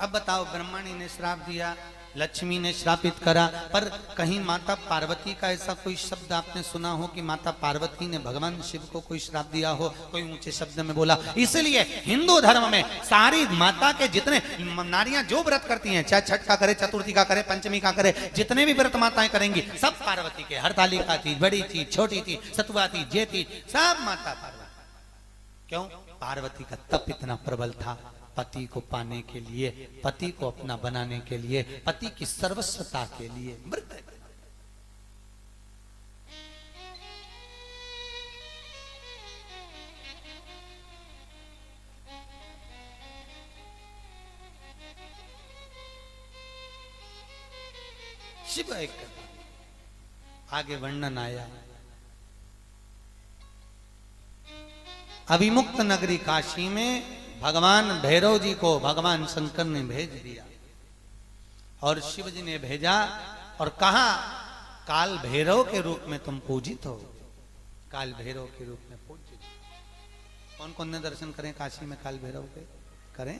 अब बताओ, ब्रह्माणी ने श्राप दिया, लक्ष्मी ने श्रापित करा, पर कहीं माता पार्वती का ऐसा कोई शब्द आपने सुना हो कि माता पार्वती ने भगवान शिव को कोई श्राप दिया हो, कोई ऊंचे शब्द में बोला? इसलिए हिंदू धर्म में सारी माता के जितने नारियां जो व्रत करती हैं, चाहे छठ का करे, चतुर्थी का करे, पंचमी का करे, जितने भी व्रत माताएं करेंगी सब पार्वती के। हरतालिका थी, बड़ी थी, छोटी थी, सतुआ थी, जे थी, सब माता पार्वती। क्यों? पार्वती का तप इतना प्रबल था, पति को पाने के लिए, पति को अपना बनाने के लिए, पति की सर्वस्वता के लिए व्रत। शिव एक आगे वर्णन आया। अभिमुक्त नगरी काशी में भगवान भैरव जी को भगवान शंकर ने भेज दिया और शिव जी ने भेजा और कहा, काल भैरव के रूप में तुम पूजित हो, काल भैरव के रूप में पूजित। कौन कौन ने दर्शन करें काशी में काल भैरव के? करें।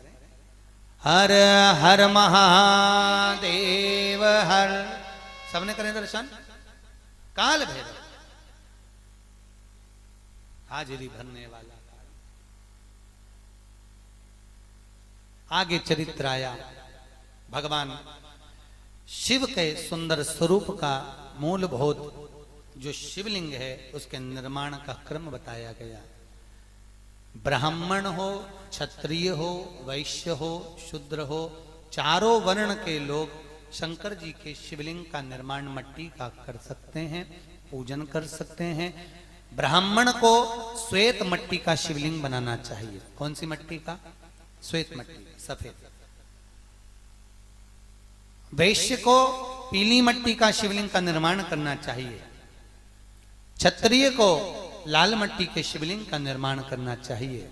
हर हर महादेव हर, सबने करें दर्शन। काल भैरव हाजिरी भरने वाला। आगे चरित्र आया। भगवान शिव के सुंदर स्वरूप का मूलभूत जो शिवलिंग है उसके निर्माण का क्रम बताया गया। ब्राह्मण हो, क्षत्रिय हो, वैश्य हो, शूद्र हो, चारों वर्ण के लोग शंकर जी के शिवलिंग का निर्माण मट्टी का कर सकते हैं, पूजन कर सकते हैं। ब्राह्मण को श्वेत मट्टी का शिवलिंग बनाना चाहिए। कौन सी मट्टी का? श्वेत मट्टी, सफेद। वैश्य को पीली मट्टी का शिवलिंग का निर्माण करना चाहिए। क्षत्रिय को लाल मट्टी के शिवलिंग का निर्माण करना चाहिए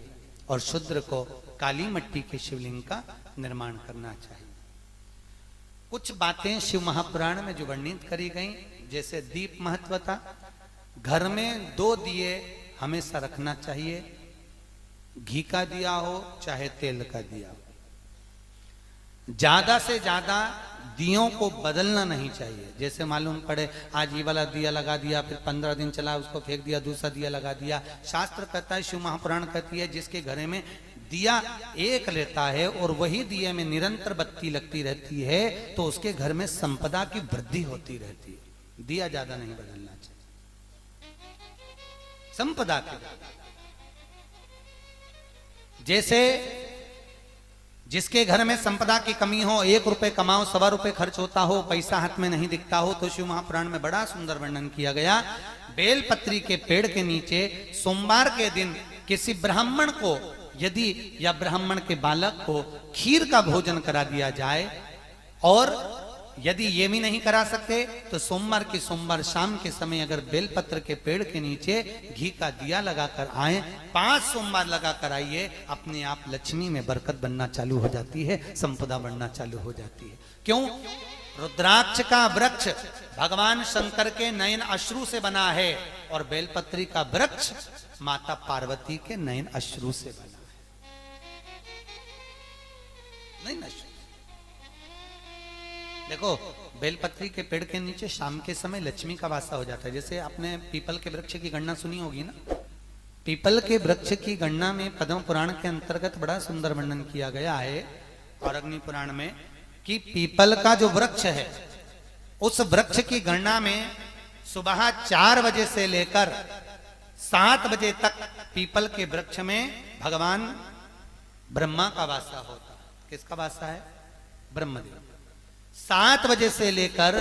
और शूद्र को काली मट्टी के शिवलिंग का निर्माण करना चाहिए। कुछ बातें शिव महापुराण में जो वर्णित करी गई, जैसे दीप महत्वता, घर में 2 दिए हमेशा रखना चाहिए, घी का दिया हो चाहे तेल का दिया हो। ज्यादा से ज्यादा दियों को बदलना नहीं चाहिए। जैसे मालूम पड़े आज ये वाला दिया लगा दिया, फिर 15 दिन चला उसको फेंक दिया, दूसरा दिया लगा दिया। शास्त्र कहता है, शिव महापुराण कहती है, जिसके घर में दिया एक लेता है और वही दिए में निरंतर बत्ती लगती रहती है तो उसके घर में संपदा की वृद्धि होती रहती है। दिया ज्यादा नहीं बदलना चाहिए। संपदा के जैसे जिसके घर में संपदा की कमी हो, 1 रुपए कमाओ 1.25 रुपए खर्च होता हो, पैसा हाथ में नहीं दिखता हो, तो शिव महापुराण में बड़ा सुंदर वर्णन किया गया। बेलपत्री के पेड़ के नीचे सोमवार के दिन किसी ब्राह्मण को यदि या ब्राह्मण के बालक को खीर का भोजन करा दिया जाए, और यदि ये भी नहीं करा सकते तो सोमवार की सोमवार शाम के समय अगर बेलपत्र के पेड़ के नीचे घी का दिया लगाकर आए, 5 सोमवार लगाकर आइए, अपने आप लक्ष्मी में बरकत बनना चालू हो जाती है, संपदा बढ़ना चालू हो जाती है। क्यों? रुद्राक्ष का वृक्ष भगवान शंकर के नयन अश्रु से बना है और बेलपत्री का वृक्ष माता पार्वती के नयन अश्रु से बना है। नयन अश्रु। देखो, बेलपत्री के पेड़ के नीचे शाम के समय लक्ष्मी का वासा हो जाता है। जैसे आपने पीपल के वृक्ष की गणना सुनी होगी ना, पीपल के वृक्ष की गणना में पद्म पुराण के अंतर्गत बड़ा सुंदर वर्णन किया गया है और अग्नि पुराण में, कि पीपल का जो वृक्ष है उस वृक्ष की गणना में सुबह 4 बजे से लेकर 7 बजे तक पीपल के वृक्ष में भगवान ब्रह्मा का वासा होता है। किसका वासा है? ब्रह्मदेव। 7 बजे से लेकर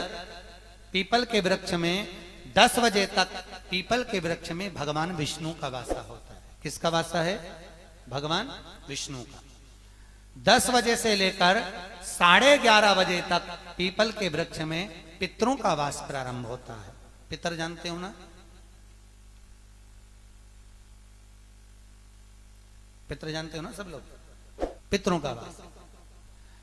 पीपल के वृक्ष में 10 बजे तक पीपल के वृक्ष में भगवान विष्णु का वासा होता है। किसका वासा है? भगवान विष्णु का। 10 बजे से लेकर 11:30 बजे तक पीपल के वृक्ष में पितरों का वास प्रारंभ होता है। पितर जानते हो ना? पितर जानते हो ना सब लोग? पितरों का वास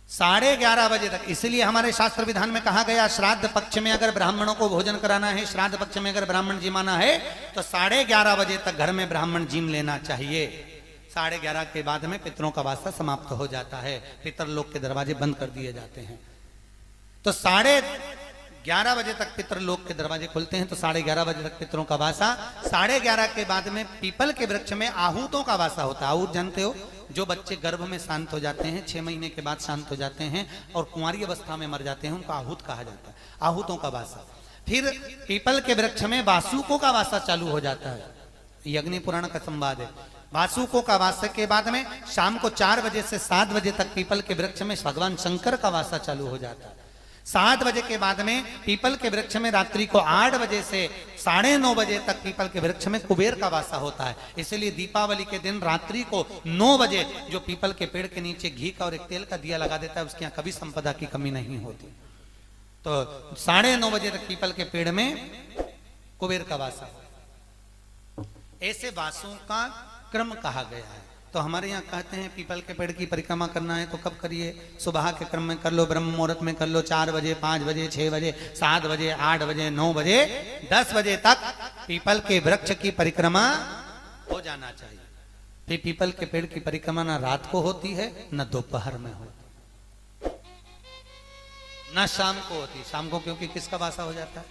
11:30 बजे तक। इसलिए हमारे शास्त्र विधान में कहा गया, श्राद्ध पक्ष में अगर ब्राह्मणों को भोजन कराना है, श्राद्ध पक्ष में अगर ब्राह्मण जिमाना है तो 11:30 बजे तक घर में ब्राह्मण जिम लेना चाहिए। 11:30 के बाद में पितरों का वासा समाप्त हो जाता है, पितरलोक के दरवाजे बंद कर दिए जाते हैं। तो 11:30 बजे तक पितरलोक के दरवाजे खुलते हैं, तो 11:30 बजे तक पितरों का वासा। 11:30 के बाद में पीपल के वृक्ष में आहूतों का वासा होता है। आहूत जानते हो, जो बच्चे गर्भ में शांत हो जाते हैं, 6 महीने के बाद शांत हो जाते हैं और कुंवारी अवस्था में मर जाते हैं, उनको आहूत कहा जाता है, आहूतों का वासा। फिर पीपल के वृक्ष में वासुकों का वासा चालू हो जाता है, ये अग्नि पुराण का संवाद है। वासुकों का वासा के बाद में शाम को 4 बजे से 7 बजे तक पीपल के वृक्ष में भगवान शंकर का वासा चालू हो जाता है। 7 बजे के बाद में पीपल के वृक्ष में रात्रि को 8 बजे से 9:30 बजे तक पीपल के वृक्ष में कुबेर का वासा होता है। इसलिए दीपावली के दिन रात्रि को 9 बजे जो पीपल के पेड़ के नीचे घी का और एक तेल का दिया लगा देता है, उसके यहाँ कभी संपदा की कमी नहीं होती। तो 9:30 बजे तक पीपल के पेड़ में कुबेर का वासा। ऐसे वासों का क्रम कहा गया है। तो हमारे यहाँ कहते हैं पीपल के पेड़ की परिक्रमा करना है तो कब करिए? सुबह के क्रम में कर लो, ब्रह्म मुहूर्त में कर लो, 4 बजे, 5 बजे, 6 बजे, 7 बजे, 8 बजे, 9 बजे, 10 बजे तक पीपल के वृक्ष की परिक्रमा हो जाना चाहिए। फिर पीपल के पेड़ की परिक्रमा ना रात को होती है, न दोपहर में होती, न शाम को होती। शाम को क्योंकि किसका वासा हो जाता है?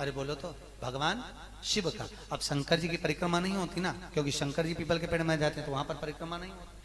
अरे बोलो तो, भगवान शिव का। अब शंकर जी की परिक्रमा नहीं होती ना, क्योंकि शंकर जी पीपल के पेड़ में जाते हैं तो वहां पर परिक्रमा नहीं होती।